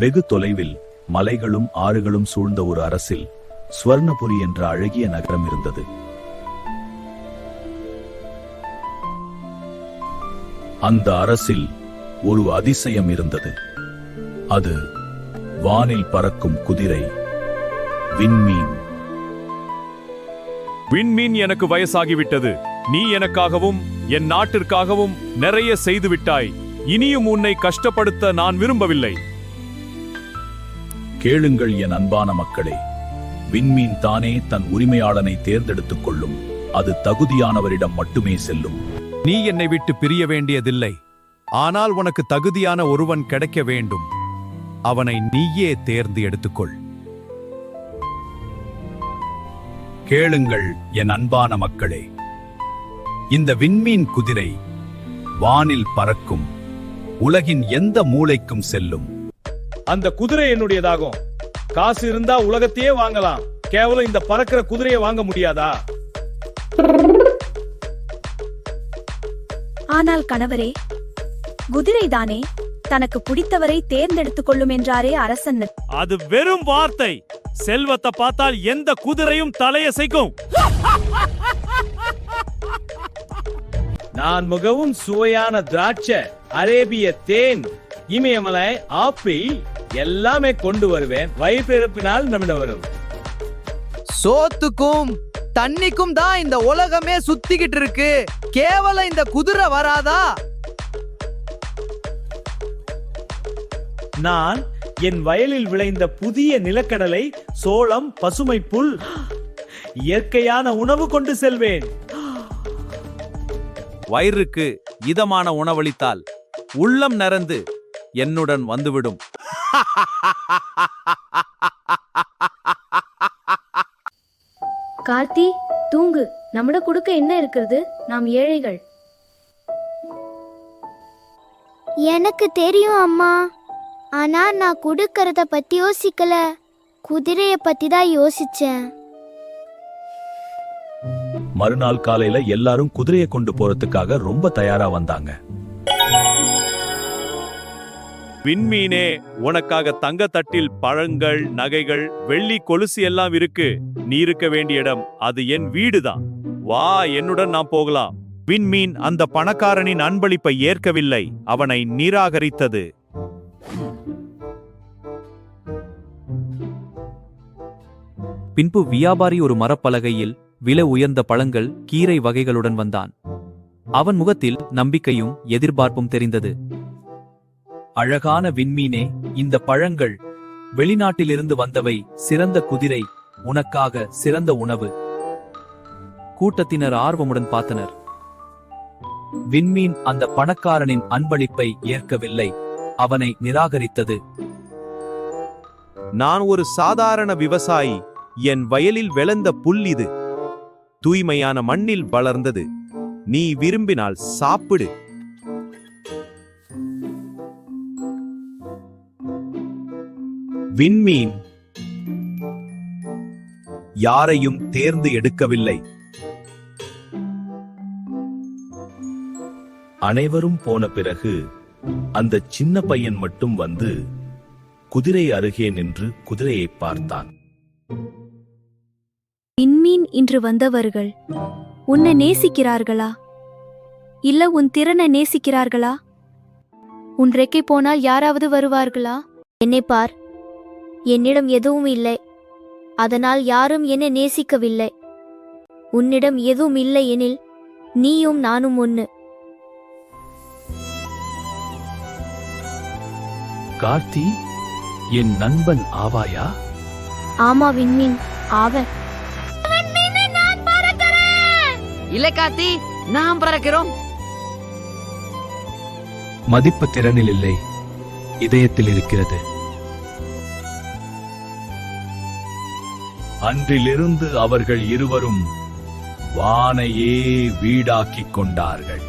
வெகு தொலைவில் மலைகளும் ஆறுகளும் சூழ்ந்த ஒரு அரசில் ஸ்வர்ணபுரி என்ற அழகிய நகரம் இருந்தது. அந்த அரசில் ஒரு அதிசயம் இருந்தது. அது வானில் பறக்கும் குதிரை விண்மீன். விண்மீன், எனக்கு வயசாகிவிட்டது. நீ எனக்காகவும் என் நாட்டிற்காகவும் நிறைய செய்து விட்டாய். இனியும் உன்னை கஷ்டப்படுத்த நான் விரும்பவில்லை. கேளுங்கள் என் அன்பான மக்களே, விண்மீன் தானே தன் உரிமையாளனை தேர்ந்தெடுத்துக் கொள்ளும். அது தகுதியானவரிடம் மட்டுமே செல்லும். நீ என்னை விட்டு பிரிய வேண்டியதில்லை. ஆனால் உனக்கு தகுதியான ஒருவன் கிடைக்க வேண்டும். அவனை நீயே தேர்ந்து எடுத்துக்கொள். கேளுங்கள் என் அன்பான மக்களே, இந்த விண்மீன் குதிரை வானில் பறக்கும், உலகின் எந்த மூலைக்கும் செல்லும். அந்த குதிரை என்னுடையதாகும். காசு இருந்தா உலகத்தையே வாங்கலாம். கேவலம் இந்த பறக்கிற குதிரையை வாங்க முடியாதா? ஆனால் கணவரே, குதிரைதானே தனக்கு பிடித்தவரை தேர்ந்தெடுத்துக் கொள்ளும் என்றாரே அரசன். அது வெறும் வார்த்தை. செல்வத்தை பார்த்தால் எந்த குதிரையும் தலையசைக்கும். நான் மிகவும் சுவையான திராட்சை, அரேபிய தேன், இமயமலை, ஆப்பிள் எல்லாமே கொண்டு வருவேன். வயிற்றிருப்பினால் நம்மிடம் வரும். சோத்துக்கும் தண்ணிக்கும் தான் இந்த உலகமே சுத்திக்கிட்டு இருக்கு. கேவலம் இந்த குதிரை வராதா? நான் என் வயலில் விளைந்த புதிய நிலக்கடலை, சோளம், பசுமை புல், இயற்கையான உணவு கொண்டு செல்வேன். வயிறுக்கு இதமான உணவளித்தால் உள்ளம் நரந்து என்னுடன் வந்துவிடும். கார்த்தி, தூங்கு. நம்மட கொடுக்க என்ன இருக்கிறது? நாம் ஏழைகள். எனக்கு தெரியும் அம்மா. ஆனா நான் கொடுக்கறத பத்தி யோசிக்கல. குதிரைய பத்தி தான் யோசிச்சேன். மறுநாள் காலையில எல்லாரும் குதிரையை கொண்டு போறதுக்காக ரொம்ப தயாரா வந்தாங்க. விண்மீனே, உனக்காக தங்க தட்டில் பழங்கள், நகைகள், வெள்ளி கொலுசு எல்லாம் இருக்கு. நீ இருக்க வேண்டிய இடம் அது என் வீடுதான். வா, என்னுடன் நாம் போகலாம். விண்மீன் அந்த பணக்காரனின் அன்பளிப்பை ஏற்கவில்லை. அவனை நிராகரித்தது. பின்பு வியாபாரி ஒரு மரப்பலகையில் விலை உயர்ந்த பழங்கள், கீரை வகைகளுடன் வந்தான். அவன் முகத்தில் நம்பிக்கையும் எதிர்பார்ப்பும் தெரிந்தது. அழகான விண்மீனே, இந்த பழங்கள் வெளிநாட்டிலிருந்து வந்தவை. சிறந்த குதிரை, உனக்காக சிறந்த உணவு. கூட்டத்தினர் ஆர்வமுடன் பார்த்தனர். விண்மீன் அந்த பணக்காரனின் அன்பளிப்பை ஏற்கவில்லை. அவனை நிராகரித்தது. நான் ஒரு சாதாரண விவசாயி. என் வயலில் விளைந்த புல் இது. தூய்மையான மண்ணில் வளர்ந்தது. நீ விரும்பினால் சாப்பிடு. விண்மீன் யாரையும் தேர்ந்து எடுக்கவில்லை. அனைவரும் போன பிறகு அந்த சின்ன பையன் மட்டும் வந்து குதிரை அருகே நின்று குதிரையை பார்த்தான். விண்மீன் இன்று வந்தவர்கள் உன்னை நேசிக்கிறார்களா? இல்ல உன் திறனை நேசிக்கிறார்களா? உன் ரெக்கை போனால் யாராவது வருவார்களா? என்னை பார், என்னிடம் எதுவும் இல்லை. அதனால் யாரும் என்னை நேசிக்கவில்லை. உன்னிடம் எதுவும் இல்லை எனில் நீயும் நானும் ஒன்னு. கார்த்தி, என் நண்பன் ஆவாயா? ஆமா விண்மீன், ஆவன். இல்லை கார்த்தி, நாம் பறக்கிறோம். மதிப்பு திறனில் இல்லை, இதயத்தில் இருக்கிறது. அன்றிலிருந்து அவர்கள் இருவரும் வானையே வீடாக்கிக் கொண்டார்கள்.